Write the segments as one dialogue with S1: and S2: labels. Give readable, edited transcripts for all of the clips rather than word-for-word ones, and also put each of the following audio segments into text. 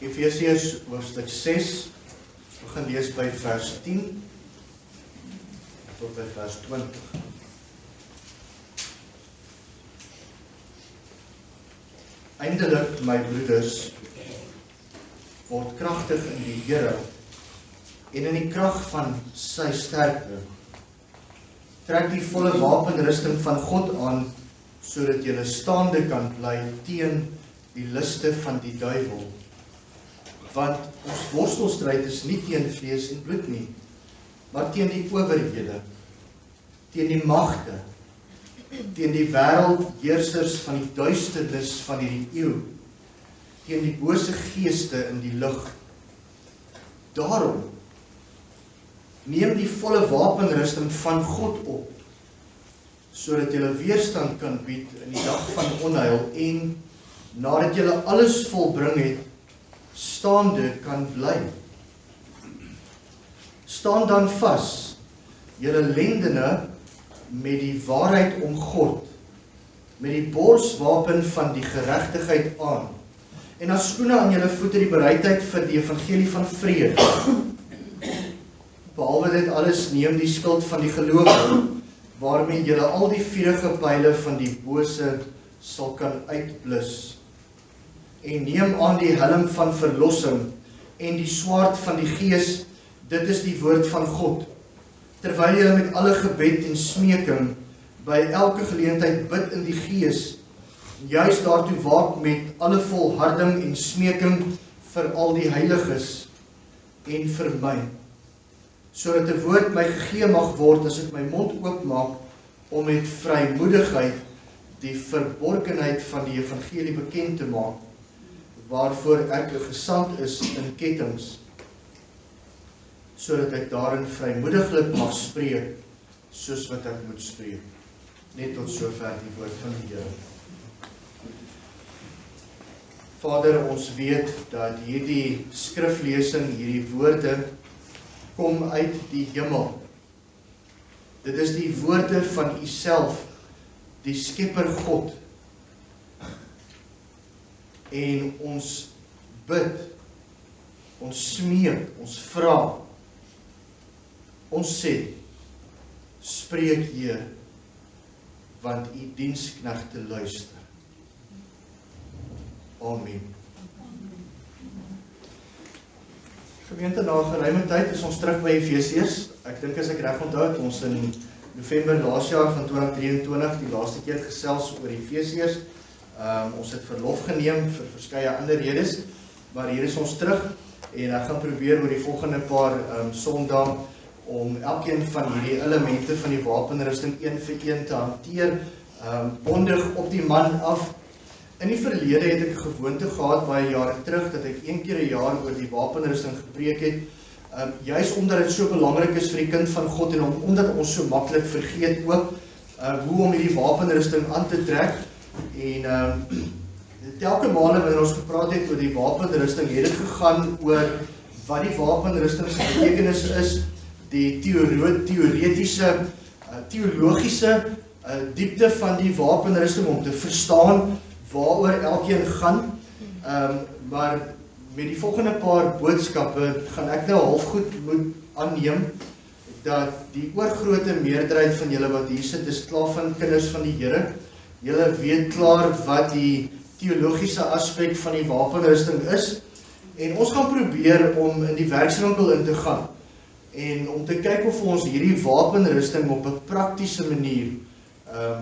S1: Efesiërs hoofstuk 6, we gaan lees by vers 10 tot by vers 20. Eindelik, my broeders, word kragtig in die Here en in die krag van sy sterkte. Trek die volle wapenrusting van God aan, sodat julle staande kan bly teen die liste van die duiwel. Want ons worstelstryd is nie teen vlees en bloed nie, maar teen die owerhede, teen die magte, teen die wêreldheersers van die duisternis van hierdie eeu, teen die bose geeste in die lug. Daarom, neem die volle wapenrusting van God op, sodat julle weerstand kan bied in die dag van onheil en, nadat julle alles volbring het, staande kan bly. Staan dan vas, julle lendene met die waarheid om God, met die borswapen van die geregtigheid aan, en as skoene aan julle voete die bereidheid vir die evangelie van vrede. Behalwe dit alles, neem die skild van die geloof, waarmee julle al die vuurige pyle van die bose sal kan uitblus. En neem aan die helm van verlossing en die swaard van die Gees, dit is die woord van God. Terwyl julle met alle gebed en smeking by elke geleentheid bid in die Gees, juis daartoe waak met alle volharding en smeking vir al die heiliges en vir my, sodat 'n woord my gegee mag word as ek my mond oopmaak om met vrymoedigheid die verborgenheid van die evangelie bekend te maak, waarvoor ek 'n gesant is in kettings, sodat ek daarin vrymoediglik mag spreek, soos wat ek moet spreek. Net tot sover die woord van die Here. Vader, ons weet dat hierdie skriflesing, hierdie woorde, kom uit die hemel. Dit is die woorde van U self, die Skepper God. En ons bid, ons smeek, ons vra, ons sê, spreek Heer, want U diensknegte luister. Amen. Gemeente, na 'n geruime tyd is ons terug by Efesiërs. Ek dink as ek reg onthou het ons in November laas jaar van 2023 die laaste keer gesels oor Efesiërs. Ons het verlof geneem vir verskeie ander redes, maar hier is ons terug en ek gaan probeer oor die volgende paar Sondae om elkeen van hierdie elemente van die wapenrusting een vir een te hanteer, bondig op die man af. In die verlede het ek 'n gewoonte gehad baie jare terug dat ek een keer 'n jaar oor die wapenrusting gepreek het, juis omdat dit so belangrik is vir die kind van God en omdat ons so maklik vergeet ook hoe om hierdie wapenrusting aan te trek. En telke male wanneer ons gepraat het oor die wapenrusting, het dit gegaan oor wat die wapenrusting se betekenis is, die teoretiese, teologiese diepte van die wapenrusting om te verstaan waaroor elkeen gaan, maar met die volgende paar boodskappe gaan ek nou halfgoed moet aanneem dat die oorgrote meerderheid van julle wat hier sit is klaar van kinders van die Here. Julle weet klaar wat die teologiese aspek van die wapenrusting is en ons gaan probeer om in die werkswinkel in te gaan en om te kyk of ons hierdie wapenrusting op 'n praktiese manier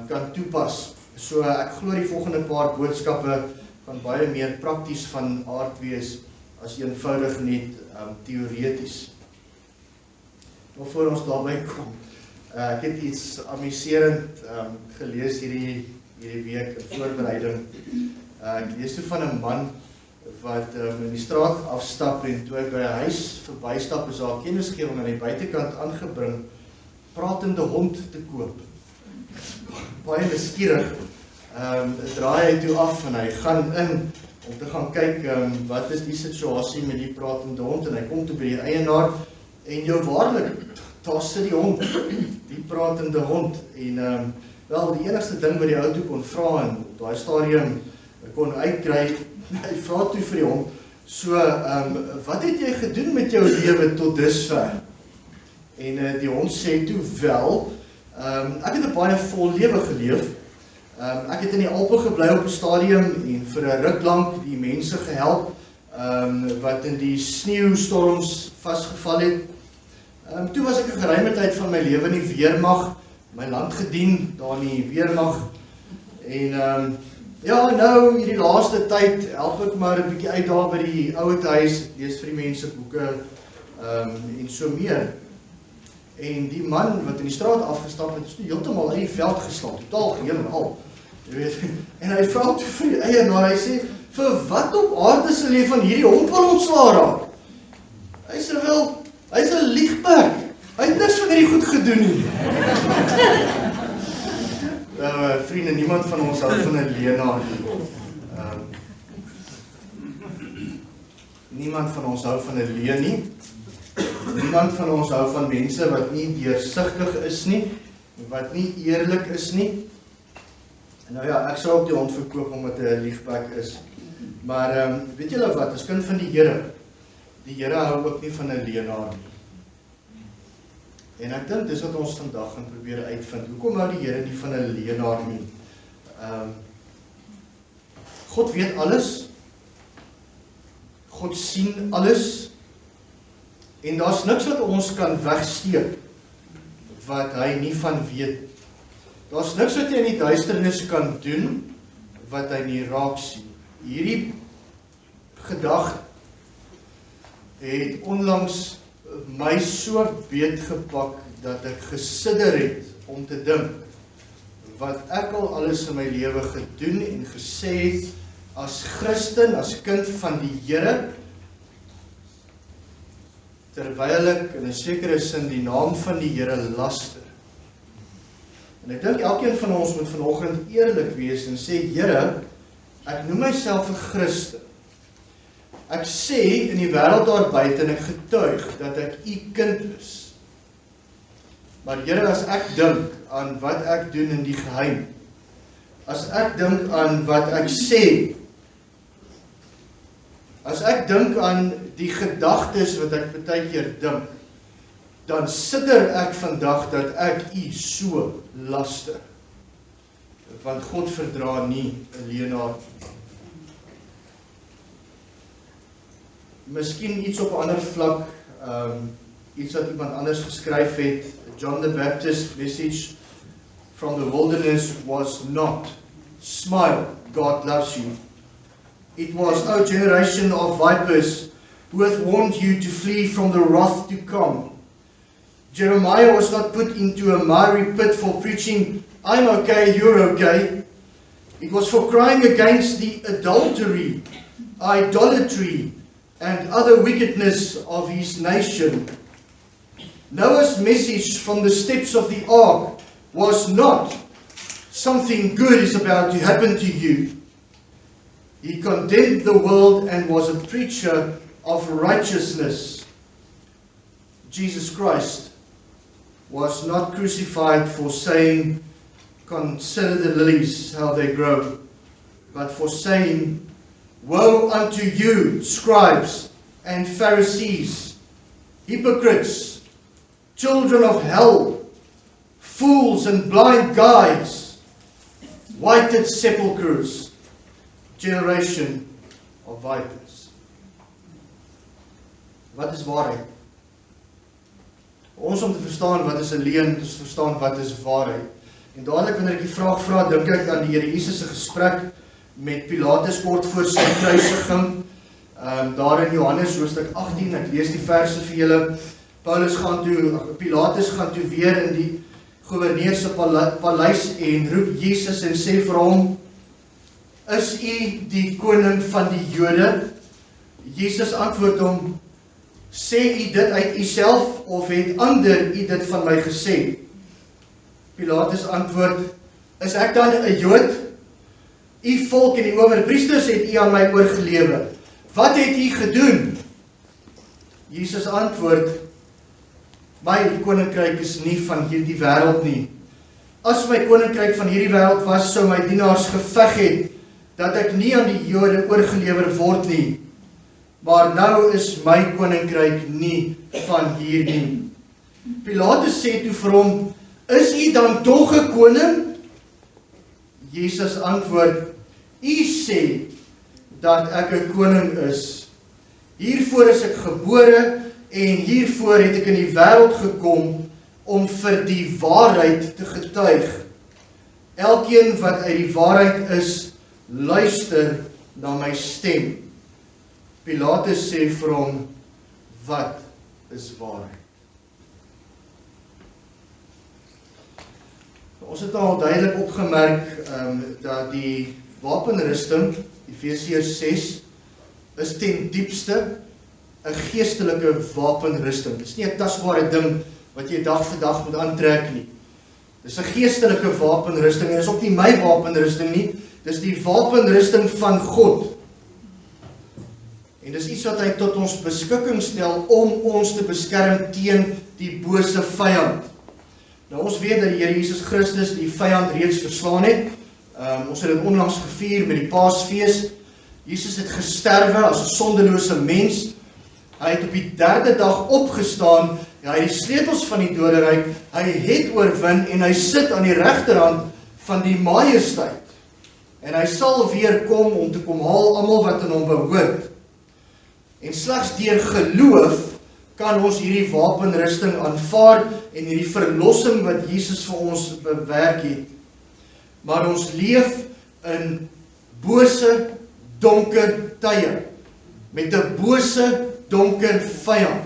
S1: kan toepas. So ek glo die volgende paar boodskappe kan baie meer prakties van aard wees as eenvoudig net teoreties. Maar voor ons daarby kom, ek het iets amuserend gelees hierdie week in voorbereiding. Ek lees toe van 'n man wat in die straat afstap en toe hy by 'n huis verbystap is daar 'n kennisgewing aan die buitekant aangebring, pratende hond te koop. Baie nuuskierig, draai hy toe af en hy gaan in om te gaan kyk wat is die situasie met die pratende hond en hy kom toe by die eienaar en jou waarlik, daar sit die hond, die pratende hond en wel die enigste ding wat die ou toe kon vra en op daai stadium kon uitkry, hy vra toe vir die hond, So, wat het jy gedoen met jou lewe tot dusver? En die hond sê toe wel, ek het 'n baie vol lewe geleef. Ek het in die Alpe gebly op 'n stadium en vir 'n ruk lank die mense gehelp wat in die sneeustorms vasgeval het. Toe was ek 'n geruime tyd van my lewe in die weermag, my land gedien daar in die weermag. En ja, nou hierdie laaste tyd help ek maar 'n bietjie uit daar by die ouete huis, lees vir die mense boeke en so meer. En die man wat in die straat afgestap het, is toe heeltemal uit die veld geslaan, totaal geheel en al. Jy weet, en hy vra toe vir die eienaar, hy sê, vir wat op aarde sal jy van hierdie hond wil ontsla raak? Hy sê wel, hy's 'n liegperd. Hy het niks van hierdie goed gedoen nie. Vriende, niemand van ons hou van 'n leienaar nie. Niemand van ons hou van 'n leuen nie. Niemand van ons hou van mense wat nie deursigtig is nie, wat nie eerlik is nie. Nou ja, ek sou ook die hond verkoop omdat hy 'n liefbek is. Maar weet julle wat, as kind van die Here hou ook nie van 'n leienaar nie. En ek dink dis wat ons vandag gaan probeer uitvind. Hoekom hou die Here nie van 'n leienaar nie? God weet alles. God sien alles. En daar's niks wat ons kan wegsteek wat hy nie van weet. Daar's niks wat jy in die duisternis kan doen wat hy nie raak sien. Hierdie gedagte het onlangs my so beetgepak dat ek gesidder het om te dink wat ek al alles in my lewe gedoen en gesê het as Christen, as kind van die Here, terwyl ek in 'n sekere sin die naam van die Here laster. En ek dink elkeen van ons moet vanoggend eerlik wees en sê, Here, ek noem myself 'n Christen. Ek sê in die wêreld daar buite en ek getuig dat ek u kind is. Maar Here, as ek dink aan wat ek doen in die geheim, as ek dink aan wat ek sê, as ek dink aan die gedagtes wat ek baie keer dink, dan sidder ek vandag dat ek u so laster. Want God verdra nie 'n leienaar. Miskien iets op 'n ander vlak, iets wat iemand anders geskryf het. John the Baptist message from the wilderness was not, smile, God loves you. It was, O generation of vipers, who hath warned you to flee from the wrath to come. Jeremiah was not put into a miry pit for preaching, I'm okay, you're okay. It was for crying against the adultery, idolatry, and other wickedness of his nation. Noah's message from the steps of the ark was not, something good is about to happen to you. He condemned the world and was a preacher of righteousness. Jesus Christ was not crucified for saying, consider the lilies, how they grow, but for saying, woe unto you, scribes and Pharisees, hypocrites, children of hell, fools and blind guides, whited sepulchres, generation of vipers. Wat is waarheid? Ons om te verstaan wat is 'n leuen, te verstaan wat is waarheid. En dadelik wanneer ek die vraag vra, dink ek aan die Here Jesus se gesprek met Pilatus kort voor sy kruisiging. Daar in Johannes hoofstuk 18, ek lees die verse vir julle. Pilatus gaan toe weer in die goewerneur se paleis en roep Jesus en sê vir hom, is u die koning van die Jode? Jesus antwoord hom, sê u dit uit u self of het ander u dit van my gesê? Pilatus antwoord, is ek dan 'n Jood? U volk en die owerpriesters het u aan my oorgelewer. Wat het u gedoen? Jesus antwoord, my koninkryk is nie van hierdie wêreld nie. As my koninkryk van hierdie wêreld was, sou my dienaars geveg het dat ek nie aan die Jode oorgelewer word nie. maar nou is my koninkryk nie van hier nie. Pilatus sê toe vir hom, is u dan tog 'n koning? Jesus antwoord, u sê dat ek 'n koning is. Hiervoor is ek gebore en hiervoor het ek in die wêreld gekom om vir die waarheid te getuig. Elkeen wat uit die waarheid is, luister na my stem. Pilatus sê vir hom, wat is waarheid? Ons het al duidelik opgemerk dat die wapenrusting, Efesiërs 6, is ten diepste 'n geestelike wapenrusting. Dit is nie 'n tasbare ding wat jy dag vir dag moet aantrek nie. Dis 'n geestelike wapenrusting en dis ook nie my wapenrusting nie, dis die wapenrusting van God. En dis iets wat hy tot ons beskikking stel om ons te beskerm teen die bose vyand. Nou ons weet dat die Here Jesus Christus die vyand reeds verslaan het. Ons het dit onlangs gevier met die Paasfees. Jesus het gesterwe as 'n sondelose mens. Hy het op die 3de dag opgestaan. Hy het die sleutels van die doderyk. Hy het oorwin en hy sit aan die regterhand van die Majesteit. En hy sal weer kom om te kom haal almal wat aan hom behoort. En slegs deur geloof kan ons hierdie wapenrusting aanvaar en hierdie verlossing wat Jesus vir ons bewerk het. Maar ons leef in bose, donker tye, met 'n bose, donker vyand.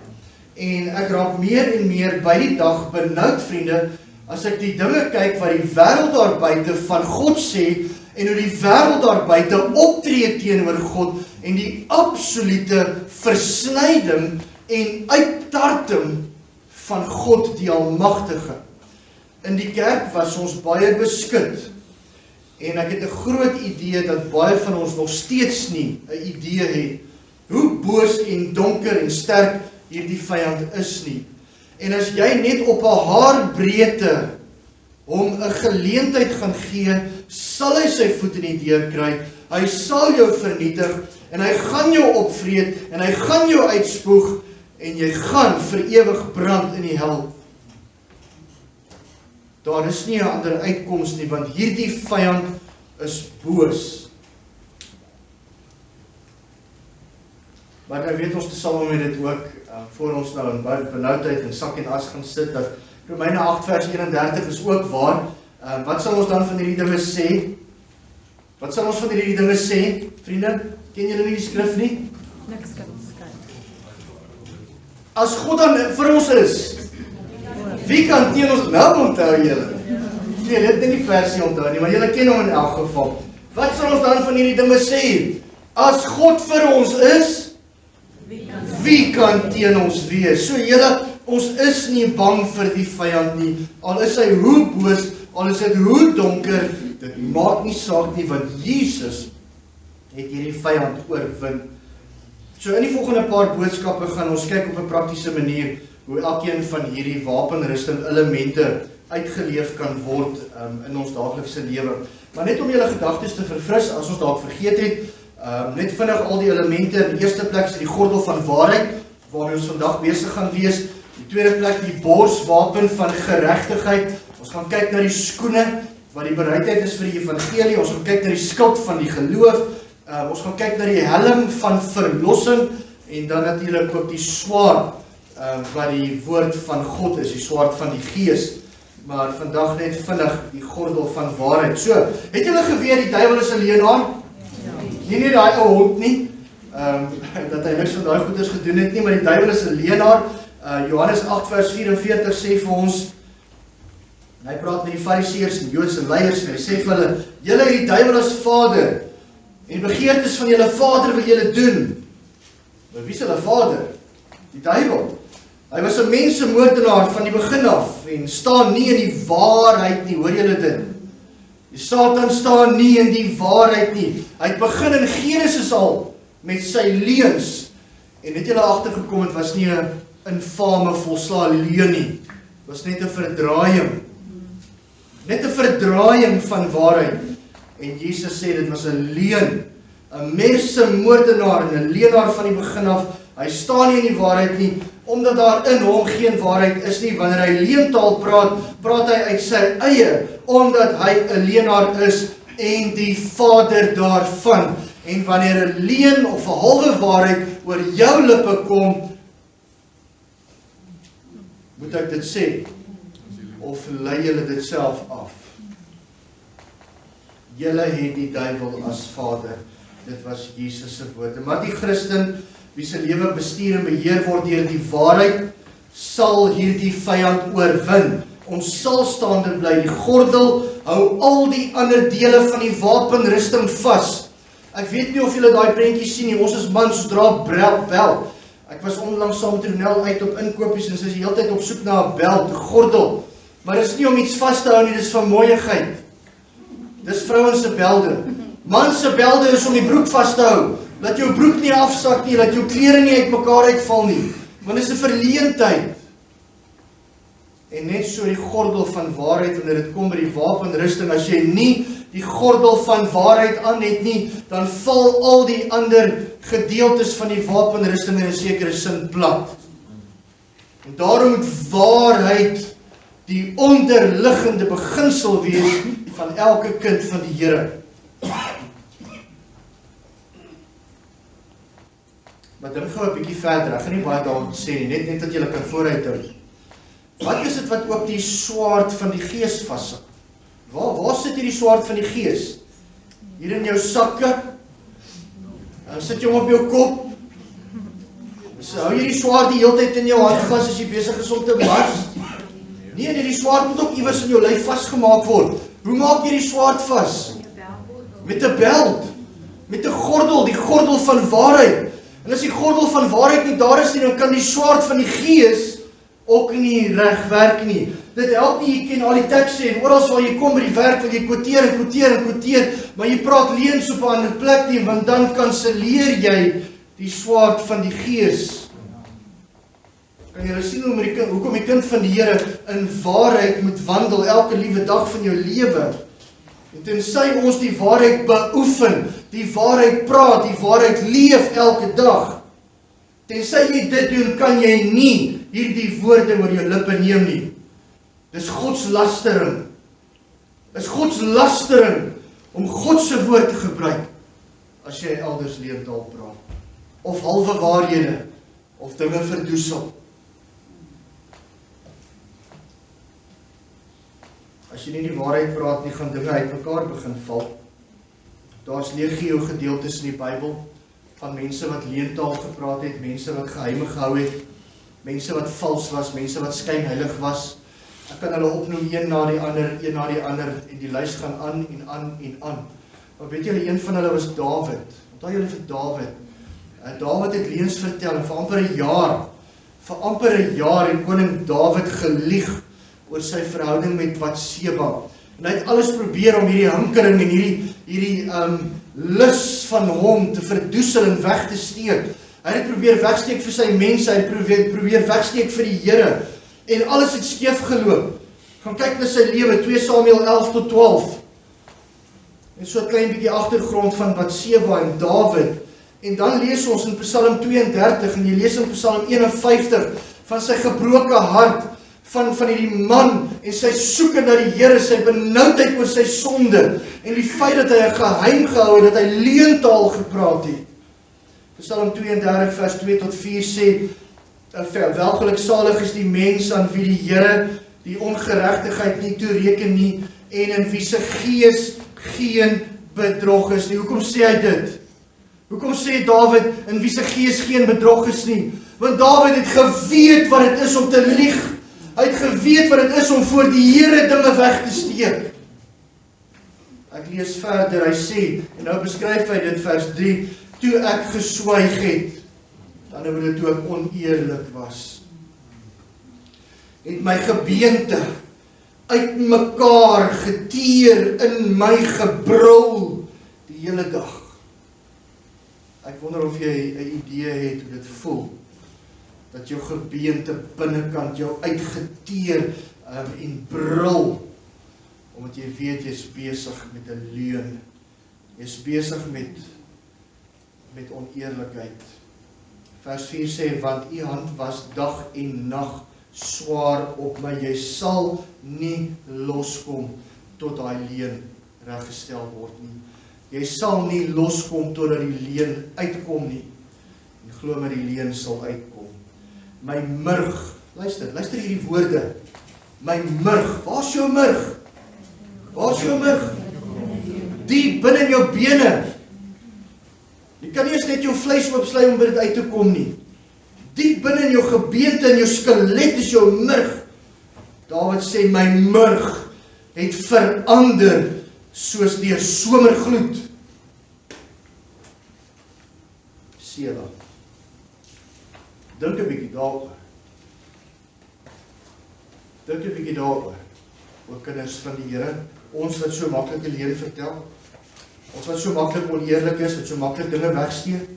S1: En ek raak meer en meer by die dag benoud, vriende, as ek die dinge kyk wat die wêreld daar buite van God sê, en hoe die wêreld daar buite optree teenoor God, en die absolute versnyding en uittarting van God die Almagtige. In die kerk was ons baie beskut, en ek het 'n groot idee dat baie van ons nog steeds nie 'n idee het, hoe boos en donker en sterk hierdie vyand is nie. En as jy net op 'n haarbreedte hom 'n geleentheid gaan gee, sal hy sy voet in die deur kry, hy sal jou vernietig, en hy gaan jou opvreet, en hy gaan jou uitspoeg, en jy gaan vir ewig brand in die hel. Daar is nie 'n ander uitkoms nie, want hierdie vyand is boos. Maar nou weet ons tesame met dit ook, voor ons nou in benoudheid en sak en as gaan sit, dat Romeine 8 vers 31 is ook waar. Wat sal ons dan van hierdie dinge sê? Wat sal ons van hierdie dinge sê, vriende? Ken julle nie die skrif nie?
S2: Niks kan ons skei.
S1: As God dan vir ons is, wie kan teen ons nou onthou julle? Nee, julle het nie die versie onthou nie, maar julle ken hom in elk geval. Wat sal ons dan van hierdie dinge sê? As God vir ons is, wie kan teen ons wees? So julle, ons is nie bang vir die vyand nie, al is hy hoe boos, al is dit hoe donker, dit maak nie saak nie, want Jesus het hierdie vyand oorwin. So in die volgende paar boodskappe gaan ons kyk op 'n praktiese manier hoe elkeen van hierdie wapenrusting elemente uitgeleef kan word in ons daaglikse lewe. Maar net om julle gedagtes te verfris, as ons dalk vergeet het, net vinnig al die elemente. In die eerste plek is die gordel van waarheid, waarmee ons vandag besig gaan wees. In die tweede plek die borswapen van geregtigheid. Ons gaan kyk na die skoene, wat die bereidheid is vir die evangelie. Ons gaan kyk na die skild van die geloof. Ons gaan kyk na die helm van verlossing, en dan natuurlik ook die swaard, wat die woord van God is, die swaard van die gees. Maar vandag net vinnig die gordel van waarheid. So, het julle geweet die duiwel is 'n leienaar? Nie net daai ou hond nie, dat hy niks van daai goeders gedoen het nie, maar die duiwel is 'n leienaar. Johannes 8 vers 44 sê vir ons, en hy praat met die fariseërs en Joodse leiers, en hy sê vir hulle, julle het die duiwel as vader, en begeertes van julle vader wil julle doen. Maar wie is hulle vader? Die duiwel. Hy was 'n mensemoordenaar van die begin af, en staan nie in die waarheid nie, hoor julle dit? Die Satan staan nie in die waarheid nie. Hy het begin in Genesis al, met sy leuns, en het julle agtergekom, het was nie 'n infame volslae leuen nie, het was net 'n verdraaiing. Net 'n verdraaiing van waarheid. En Jesus sê dit was 'n leuen. 'n mensemoordenaar en 'n leienaar van die begin af. Hy staan nie in die waarheid nie, omdat daar in hom geen waarheid is nie. Wanneer hy leentaal praat, praat hy uit sy eie, omdat hy 'n leienaar is en die vader daarvan. En wanneer 'n leuen of 'n halwe waarheid oor jou lippe kom, moet ek dit sê, of lei julle dit self af? Julle het die duiwel as vader. Dit was Jesus se woorde. Maar die Christen, wie se lewe bestuur en beheer word deur die waarheid, sal hierdie vyand oorwin. Ons sal staande bly. Die gordel hou al die ander dele van die wapenrusting vas. Ek weet nie of julle daai prentjies sien nie. Ons is mans, ons dra bel. Ek was onlangs saam met Ronel uit op inkopies en sy is die hele tyd op soek na 'n belt, 'n gordel. Maar dis nie om iets vas te hou nie, dis van mooiigheid. Dis vrouens se belde. Mans se belde is om die broek vas te hou. Laat jou broek nie afsak nie, laat jou klere nie uitmekaar uitval nie. Want dis 'n verleentheid. En net so die gordel van waarheid, wanneer dit kom by die wapenrusting, as jy nie die gordel van waarheid aan het nie, dan val al die ander gedeeltes van die wapenrusting in 'n sekere sin plat. En daarom moet waarheid die onderliggende beginsel wees van elke kind van die Here. Maar dink gou 'n bietjie verder, ek gaan nie baie daaroor sê nie, net dat julle kan vooruithou. Wat is dit wat ook die swaard van die gees vashou? Waar sit jy die swaard van die gees? Hier in jou sakke? Sit jy hom op jou kop? So, hou jy die swaard die hele tyd in jou hand vas as jy besig is om te mars? Nee, die swaard moet ook iewers in jou lyf vasgemaak word. Hoe maak jy die swaard vas? Met 'n beld, met 'n gordel, die gordel van waarheid. En as die gordel van waarheid nie daar is nie, dan kan die swaard van die gees ook nie reg werk nie. Dit help nie, jy ken al die tekste en oral waar jy kom by die werk, wil jy quoteer, maar jy praat leuns op 'n ander plek nie, want dan kanselleer jy die swaard van die gees. Kan jy sien hoekom die kind van die Here in waarheid moet wandel elke liewe dag van jou lewe? En tensy ons die waarheid beoefen, die waarheid praat, die waarheid leef elke dag, tensy jy dit doen, kan jy nie hierdie woorde oor jou lippe neem nie. Dis godslastering. Dis godslastering om God se woord te gebruik as jy elders leertaal praat. Of halwe waarhede, of dinge verdoesel. As jy nie die waarheid praat nie, gaan dinge uitmekaar begin val. Daar's legio gedeeltes in die Bybel van mense wat leentaal gepraat het, mense wat geheime gehou het, mense wat vals was, mense wat skynheilig was. Ek kan hulle opnoem een na die ander, en die lys gaan aan en aan en aan. Maar weet julle, een van hulle was Dawid. Onthou julle vir Dawid? Dawid het leuns vertel en vir amper 'n jaar het koning Dawid gelieg oor sy verhouding met Batseba. En hy het alles probeer om hierdie hinkering en hierdie lus van hom te verdoesel en weg te steek. Hy het probeer wegsteek vir sy mense, hy het probeer wegsteek vir die Here. En alles het skeef geloop. Gaan kyk na sy lewe, 2 Samuel 11 tot 12. En so 'n klein bietjie agtergrond van Batseba en Dawid. En dan lees ons in Psalm 32 en jy lees in Psalm 51 van sy gebroke hart, van hierdie man en sy soeke na die Here, sy benoudheid oor sy sonde en die feit dat hy 'n geheim gehou het, dat hy leentaal gepraat het. Psalm 32 vers 2 tot 4 sê, welgeluksalig is die mens aan wie die Here die ongeregtigheid nie toereken nie en in wie se gees geen bedrog is nie. Hoekom sê hy dit? Hoekom sê Dawid in wie se gees geen bedrog is nie? Want Dawid het geweet wat dit is om te lieg. Hy het geweet wat dit is om voor die Here dinge weg te steek. Ek lees verder, hy sê, en nou beskryf hy dit vers 3, toe ek geswyg het, dan het dit toe ek oneerlik was, het my gebeente uitmekaar geteer, in my gebrul die hele dag. Ek wonder of jy 'n idee het hoe dit voel, dat jou gebeente binnekant jou uitgeteer en brul, omdat jy weet jy is besig met 'n leuen, jy is besig met met oneerlikheid. Vers 4 sê, want u hand was dag en nag swaar op my, jy sal nie loskom tot daai leen reggestel word nie. Jy sal nie loskom totdat die leen uitkom nie. En glo my, die leen sal uitkom. My murg, luister hierdie woorde. My murg, waar's jou murg? Waar's jou murg? Diep binne in jou bene. Jy kan nie eens net jou vleis oopsluit om by dit uit te kom nie. Diep binne in jou gebeente en jou skelet is jou murg. Dawid sê, my murg het verander soos deur somergloed. Sela. Dink 'n bietjie daaroor. Dink 'n bietjie daaroor. Oor kinders van die Here, ons wat so maklik die leuen vertel, ons wat so maklik oneerlik is, wat so maklik dinge wegsteek.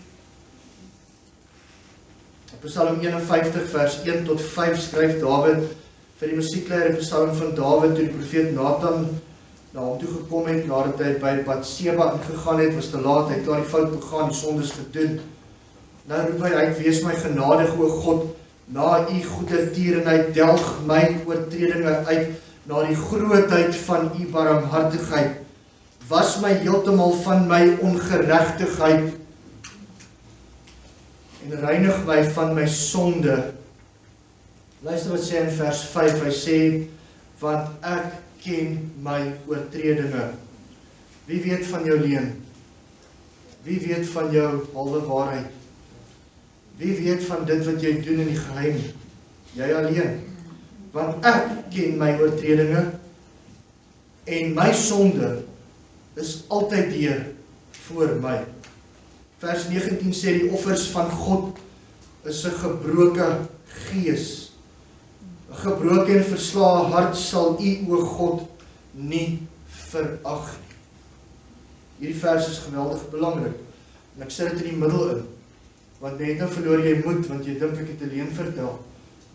S1: Op Psalm 51 vers 1 tot 5 skryf Dawid vir die musiekleier 'n psalm van Dawid toe die profeet Nathan na hom toe gekom het nadat hy by Batseba ingegaan het, was te laat, hy het klaar die fout begaan, die sondes gedoen. Nou roep hy uit, wees my genadig o God, na u goedertierenheid delg my oortredinge uit, na die grootheid van u barmhartigheid. Was my heeltemal van my ongeregtigheid en reinig my van my sonde. Luister wat sê in vers 5, hy sê, want ek ken my oortredinge. Wie weet van jou leuen? Wie weet van jou halwe waarheid? Wie weet van dit wat jy doen in die geheim? Jy alleen. Want ek ken my oortredinge en my sonde is altyd deur voor my. Vers 19 sê die offers van God is 'n gebroke gees. 'n Gebroke en verslae hart sal u o God nie verag nie. Hierdie vers is geweldig belangrik. En ek sit dit in die middel in. Want net nou verloor jy moed, want jy dink ek het 'n leuen vertel.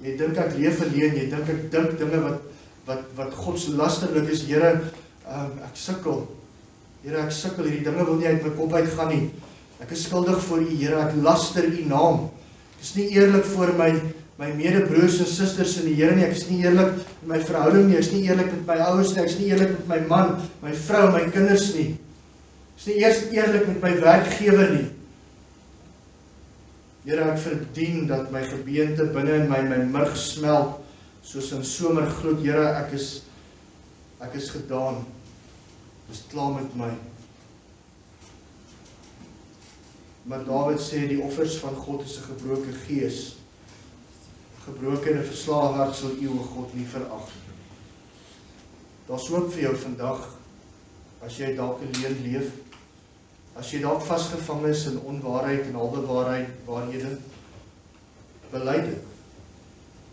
S1: Jy dink ek leef alleen, jy dink ek dink dinge wat godslasterlik is. Here, ek sukkel. Here, ek sukkel, hierdie dinge wil nie uit my kop uitgaan nie. Ek is skuldig voor u, Here, ek laster u naam. Ek is nie eerlik voor my medebroers en susters in die Here nie. Ek is nie eerlik in my verhouding nie. Ek is nie eerlik met my ouers nie. Ek is nie eerlik met my man, my vrou, my kinders nie. Ek is nie eers eerlik met my werkgewer nie. Here, ek verdien dat my gebeente binne in my murg smelt, soos in somergloed. Here, ek is gedaan. Dis klaar met my. Maar Dawid sê, die offers van God is 'n gebroke gees. Gebroke en 'n verslae hart sal u o God nie verag nie. Daar's hoop vir jou vandag, as jy dalk alleen leef, as jy dalk vasgevang is in onwaarheid en halwe waarhede, bely dit.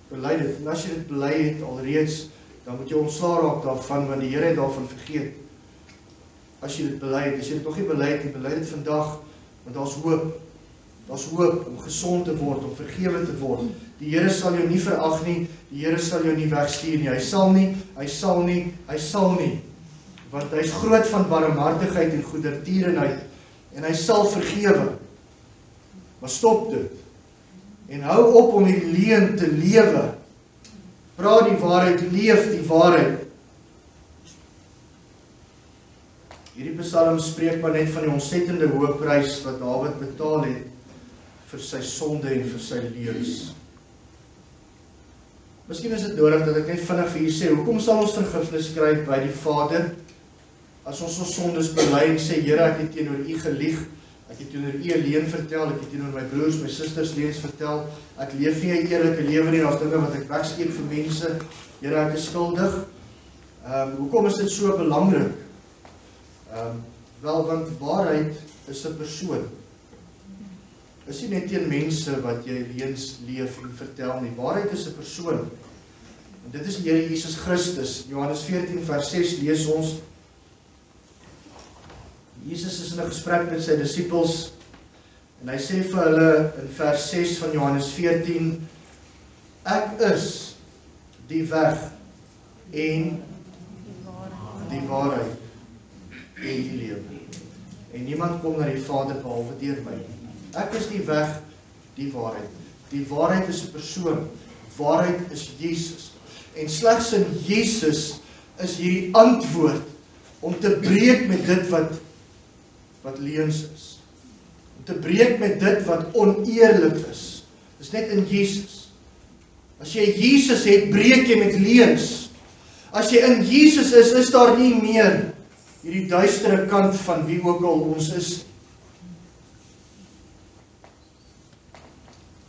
S1: Bely dit. En as jy dit bely het alreeds, dan moet jy ontslae raak daarvan, want die Here het daarvan vergeet. As jy dit bely het, as jy dit nog nie bely het, bely dit vandag, want daar's hoop. Daar's hoop om gesond te word, om vergewe te word. Die Here sal jou nie verag nie, die Here sal jou nie wegstuur nie. Hy sal nie, hy sal nie, hy sal nie. Want hy is groot van barmhartigheid en goedertierenheid, en hy sal vergewe. Maar stop dit. En hou op om die leuen te lewe. Praat die waarheid, leef die waarheid. Hierdie psalm spreek maar net van die ontsettende hoë prys wat Dawid betaal het vir sy sonde en vir sy leuns. Miskien is dit nodig dat ek net vinnig vir u sê, hoekom sal ons vergifnis kry by die Vader? As ons ons sondes bely en sê, Here, ek het teenoor u gelieg, ek het teenoor u 'n leuen vertel, ek het teenoor my broers, my susters leuns vertel, ek leef nie 'n eerlike lewe nie, daar's dinge wat ek wegsteek vir mense, Here, ek is skuldig. Hoekom is dit so belangrik? Wel, want waarheid is 'n persoon. Is nie net teen mense wat jy leuns leef en vertel nie. Waarheid is 'n persoon. En dit is die Here Jesus Christus. Johannes 14 vers 6 lees ons. Jesus is in 'n gesprek met sy disippels en hy sê vir hulle in vers 6 van Johannes 14, ek is die weg en die waarheid en die lewe. en niemand kom na die Vader behalwe deur my. Ek is die weg, die waarheid. Die waarheid is 'n persoon. Waarheid is Jesus. En slegs in Jesus is hierdie antwoord om te breek met dit wat leuns is. Om te breek met dit wat oneerlik is. Dis net in Jesus. As jy Jesus het, breek jy met leuns. As jy in Jesus is daar nie meer hierdie duistere kant van wie ook al ons is.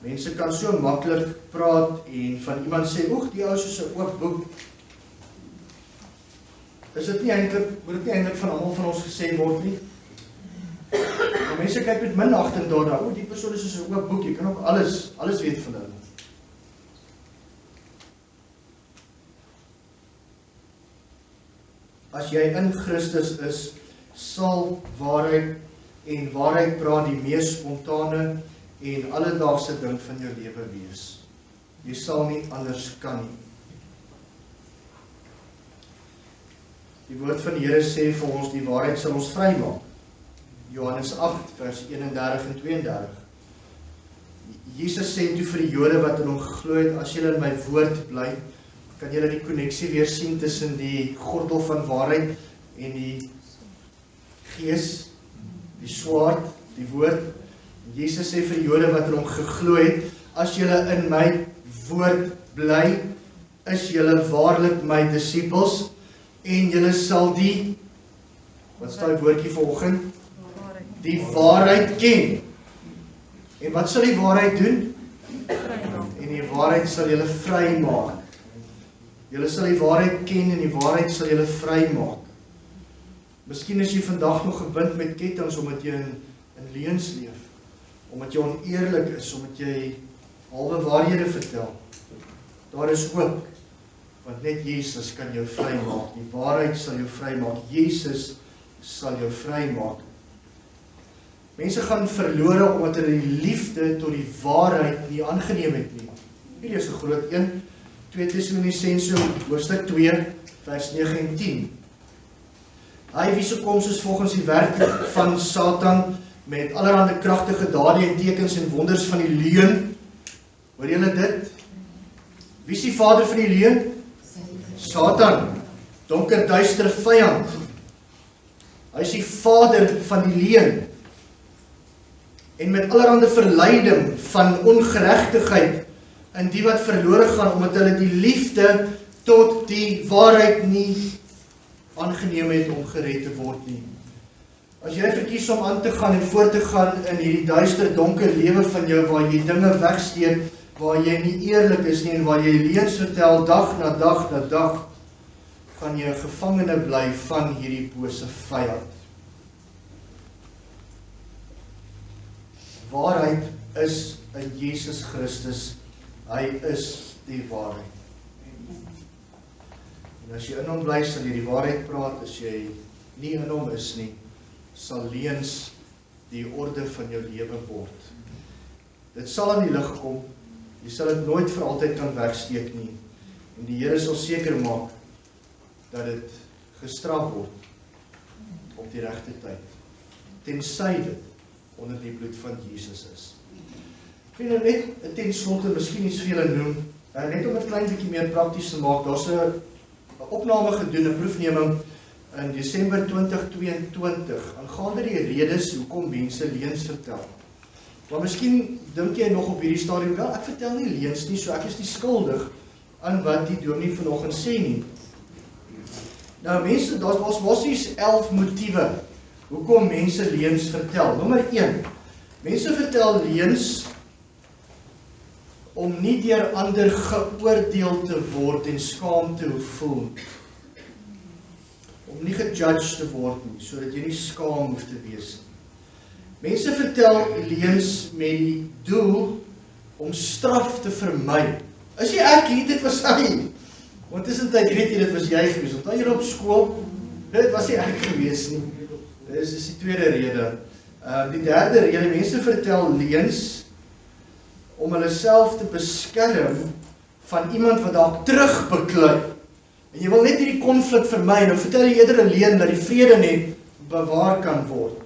S1: Mense kan so maklik praat en van iemand sê, oeg, die ou is soos 'n oop boek. Is dit nie eintlik, moet dit nie eintlik van almal van ons gesê word nie? Maar mense kyk met minagting daarna, o, die persoon is soos 'n oop boek, jy kan ook alles weet van hulle. As jy in Christus is, sal waarheid en waarheid praat die mees spontane en alledaagse ding van jou lewe wees. Jy sal nie anders kan nie. Die woord van die Here sê vir ons, die waarheid sal ons vrymaak. Johannes 8, vers 31 en 32. Jesus sê toe vir die Jode wat in hom geglo het, as julle in my woord bly, kan julle die koneksie weer sien tussen die gordel van waarheid en die gees, die swaard, die woord. Jesus sê vir die Jode wat in hom geglo het, as julle in my woord bly, is julle waarlik my disippels, en julle sal die, wat is die woordjie vanoggend? Die waarheid ken. En wat sal die waarheid doen? En die waarheid sal julle vry maak. Julle sal die waarheid ken en die waarheid sal julle vry maak. Miskien is jy vandag nog gebind met kettinge omdat jy in leuns leef, omdat jy oneerlik is, omdat jy halwe waarhede vertel. Daar is hoop, want net Jesus kan jou vry maak. Die waarheid sal jou vry maak. Jesus sal jou vry maak. Mense gaan verlore omdat hulle die liefde tot die waarheid nie aangeneem het nie. Hierdie is 'n groot een. 2 Tessalonisense hoofstuk 2 vers 9 en 10. Hy wie se koms is volgens die werk van Satan met allerlei kragtige dade en tekens en wonders van die leuen. Hoor julle dit? Wie is die vader van die leuen? Satan, donker duister vyand. Hy is die vader van die leuen. En met allerhande verleiding van ongeregtigheid in die wat verlore gaan, omdat hulle die liefde tot die waarheid nie aangeneem het om gered te word nie. As jy verkies om aan te gaan en voort te gaan in hierdie duister donker lewe van jou, waar jy dinge wegsteek, waar jy nie eerlik is nie, en waar jy leuns vertel dag na dag na dag, gaan jy 'n gevangene bly van hierdie bose vyand. Waarheid is in Jesus Christus. Hy is die waarheid. En as jy in hom bly, sal jy die waarheid praat. As jy nie in hom is nie, sal leuns die orde van jou lewe word. Dit sal aan die lig kom. Jy sal dit nooit vir altyd kan wegsteek nie. En die Here sal seker maak dat dit gestraf word op die regte tyd. Tensy dit onder die bloed van Jesus is. Ek wil net ten slotte miskien iets vir julle noem, net om dit klein bietjie meer prakties te maak. Daar's 'n opname gedoen, 'n proefneming in Desember 2022 aangaande die redes hoekom mense leuns vertel. Maar miskien dink jy nog op hierdie stadium, wel, ek vertel nie leuns nie, so ek is nie skuldig aan wat die dominee vanoggend sê nie. Nou mense, daar's basies 11 motiewe hoekom mense leuns vertel. Nommer 1, mense vertel leuns om nie deur ander geoordeel te word en skaam te voel. Om nie gejudged te word nie, sodat jy nie skaam hoef te wees nie. Mense vertel leuns met die doel om straf te vermy. Is jy ek hier, dit was hy. Want tussentyd weet jy, dit was jy gewees. Want jy op skool, dit was nie ek gewees nie. Dit is die tweede rede. Die derde rede, mense vertel leuns om hulle self te beskerm van iemand wat dalk terugbeklei. En jy wil net hierdie konflik vermy, nou vertel jy eerder 'n leuen dat die vrede net bewaar kan word.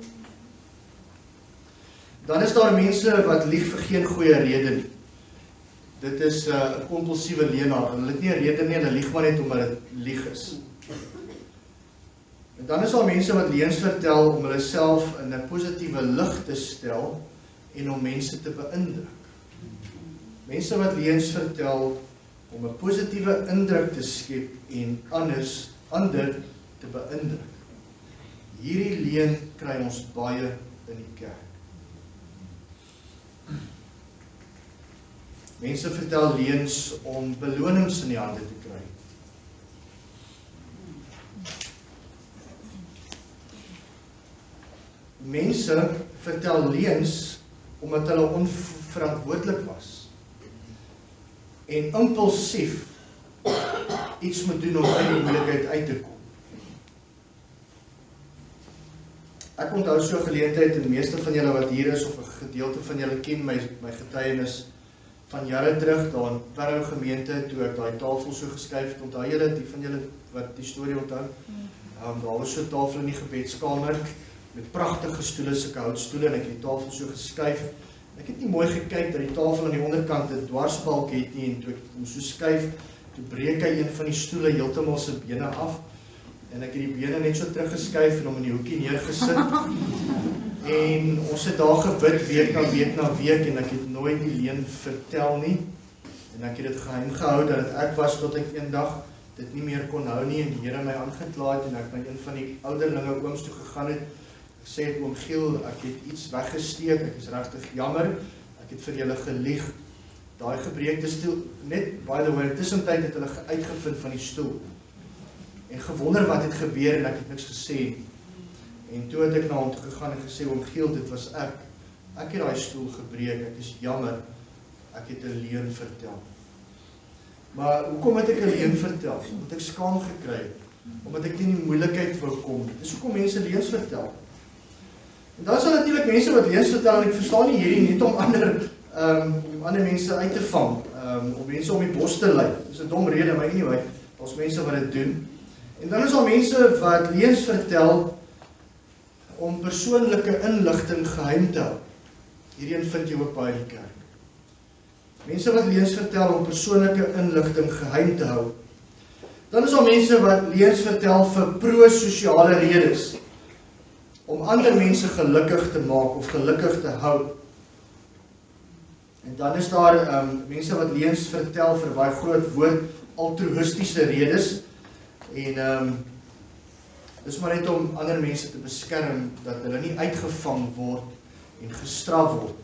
S1: Dan is daar mense wat lieg vir geen goeie rede nie. Dit is 'n kompulsiewe leienaar. Hulle het nie 'n rede nie, hulle lieg maar net omdat dit lieg is. En dan is daar mense wat leuns vertel om hulle self in 'n positiewe lig te stel en om mense te beïndruk. Mense wat leuns vertel om 'n positiewe indruk te skep en ander te beïndruk. Hierdie leuen kry ons baie in die kerk. Mense vertel leuns om belonings in die hande te kry. Mense vertel leuns omdat hulle onverantwoordelik was en impulsief iets moet doen om uit die moeilikheid uit te kom. Ek onthou so 'n geleentheid, en die meeste van julle wat hier is of 'n gedeelte van julle ken my getuienis van jare terug daar in Parow gemeente toe ek daai tafel so geskuif het. Onthou julle, die van julle wat die storie onthou? Daar was so 'n tafel in die gebedskamer met pragtige stoele, sulke houtstoele, en ek het die tafel so geskuif. Ek het nie mooi gekyk dat die tafel aan die onderkant 'n dwarsbalk het nie, en toe ek hom so skuif, toe breek hy een van die stoele heeltemal sy bene af, en ek het die bene net so teruggeskuif en hom in die hoekie neergesit. En ons het daar gebid week na week na week, en ek het nooit die leuen vertel nie, en ek het dit geheim gehou dat dit ek was tot ek eendag dit nie meer kon hou nie, en die Here my aangekla het, en ek by een van die ouderlinge ooms toe gegaan het. Sê het oom Giel, ek het iets weggesteek, ek is regtig jammer, ek het vir julle gelieg. Daai gebreekte stoel, net by the way, tussentyd het hulle uitgevind van die stoel. En gewonder wat het gebeur, en ek het niks gesê. En toe het ek na hom toe gegaan en gesê, oom Giel, dit was ek. Ek het daai stoel gebreek, ek is jammer, ek het 'n leuen vertel. Maar hoekom het ek 'n leuen vertel? Omdat ek skaam gekry het, omdat ek nie in die moeilikheid wou kom. Dis hoekom mense leuns vertel. En dan is daar natuurlik mense wat leuns vertel, en ek verstaan nie hierdie net om ander mense uit te vang, om mense om die bos te lei. Dis 'n dom rede, maar anyway, daar's mense wat dit doen. En dan is daar mense wat leuns vertel om persoonlike inligting geheim te hou. Hierdie vind jy ook baie in die kerk. Mense wat leuns vertel om persoonlike inligting geheim te hou. Dan is daar mense wat leuns vertel vir pro-sosiale redes, om ander mense gelukkig te maak of gelukkig te hou. En dan is daar mense wat leuns vertel vir baie groot woord, altruïstiese redes, en dis maar net om ander mense te beskerm, dat hulle nie uitgevang word en gestraf word.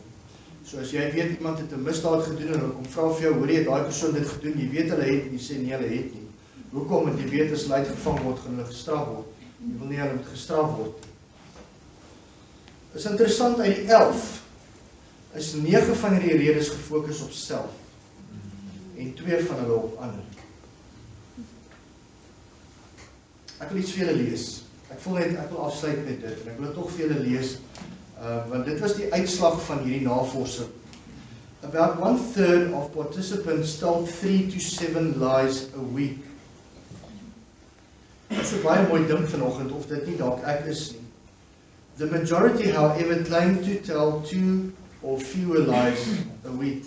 S1: So as jy weet iemand het 'n misdaad gedoen, en hulle kom vra vir jou, hoor jy, daai persoon dit gedoen, jy weet hulle het, en jy sê nee, hulle het nie. Hoekom? Want jy weet as hulle uitgevang word, gaan hulle gestraf word. Jy wil nie hulle moet gestraf word. Is interessant, uit die 11 is 9 van die redes gefokus op self en 2 van hulle op ander. Ek wil iets vir julle lees. Ek wil afsluit met dit, en ek wil tog vir julle lees, want dit was die uitslag van hierdie navorsing. About 1/3 of participants told 3 to 7 lies a week. Dit is 'n baie mooi ding vanoggend, of dit nie dalk ek is nie. The majority, however, claim to tell 2 or fewer lies a week.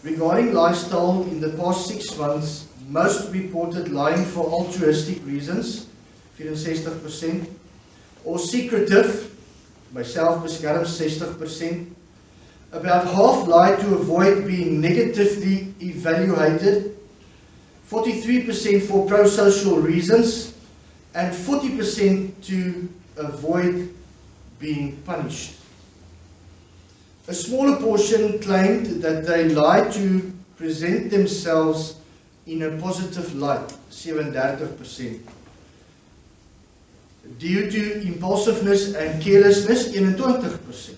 S1: Regarding lies told in the past 6 months, most reported lying for altruistic reasons, 64%, or secretive, by self-beskerm, 60%. About half lie to avoid being negatively evaluated, 43% for pro-social reasons, and 40% to avoid being punished. A smaller portion claimed that they lied to present themselves in a positive light, 37%. Due to impulsiveness and carelessness, 21%.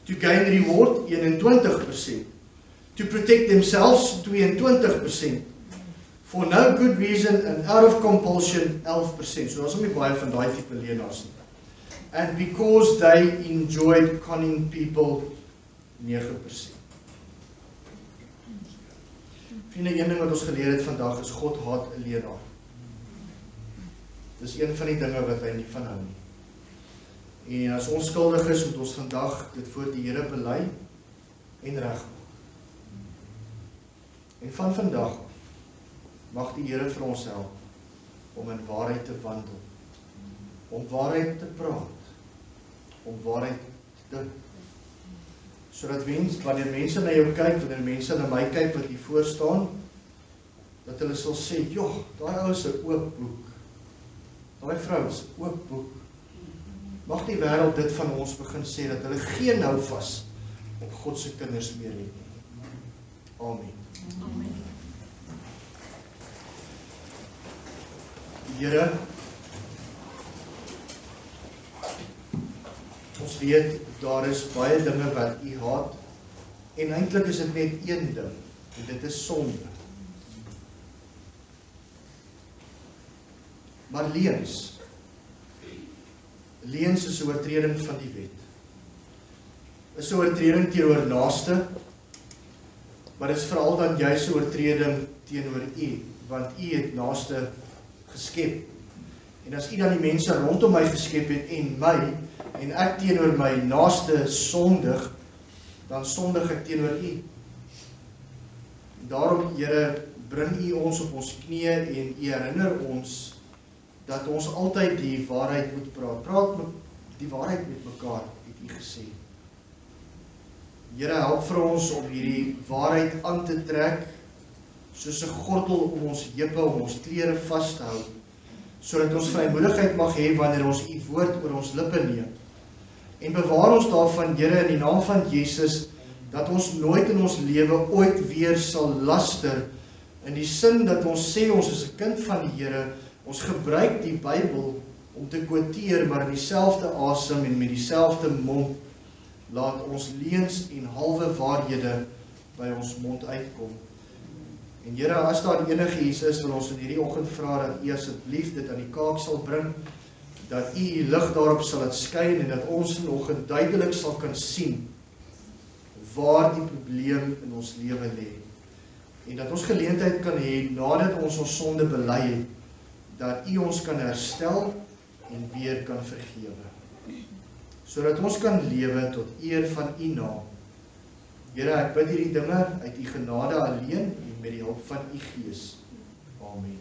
S1: To gain reward, 21%. To protect themselves, 22%. For no good reason and out of compulsion, 11%. So daar's nie baie van daai tipe leenaars nie. And because they enjoyed conning people, 9%. Vriende, een ding wat ons geleer het vandag is, God haat 'n leenaar. Dis een van die dinge wat hy nie van hou nie. En as ons skuldig is, moet ons vandag dit voor die Here bely en regmaak. En van vandag mag die Here vir ons help om in waarheid te wandel, om waarheid te praat, om waarheid te dink. Sodat wanneer mense na jou kyk, wanneer mense na my kyk wat hier voor staan, dat hulle sal sê, joh, daai ou is 'n oop boek. Daai vrou is 'n oop boek. Mag die wêreld dit van ons begin sê, dat hulle geen hou vas op God se kinders meer het nie. Amen.
S2: Amen.
S1: Here, ons weet, daar is baie dinge wat U haat, en eintlik is dit net een ding, en dit is sonde. Maar leuns is 'n oortreding van die wet. Is 'n oortreding teenoor naaste, maar dit is veral dan juis 'n oortreding teenoor U, want U het naaste geskep. En as U dan die mense rondom my geskep het en my, en ek teenoor my naaste sondig, dan sondig ek teenoor U. Daarom, Here, bring U ons op ons knieë en U herinner ons dat ons altyd die waarheid moet praat. Praat met die waarheid met mekaar, het U gesê. Here, help vir ons om hierdie waarheid aan te trek, soos 'n gordel om ons heupe, om ons klere vas te hou, sodat ons vrymoedigheid mag hê wanneer ons U woord oor ons lippe neem. En bewaar ons daarvan, Here, in die naam van Jesus, dat ons nooit in ons lewe ooit weer sal laster, in die sin dat ons sê ons is 'n kind van die Here, ons gebruik die Bybel om te quoteer, maar in dieselfde asem en met dieselfde mond, laat ons leuns en halwe waarhede by ons mond uitkom. En Here, as daar enige iets is, wil ons in hierdie oggend vra dat U asseblief dit aan die kaak sal bring, dat U lig daarop sal laat skyn en dat ons vanoggend duidelik sal kan sien waar die probleem in ons lewe lê. En dat ons geleentheid kan hê nadat ons ons sonde bely het, dat U ons kan herstel en weer kan vergewe. Sodat ons kan lewe tot eer van U naam. Here, ek bid hierdie dinge uit U genade alleen en met die hulp van U Gees. Amen.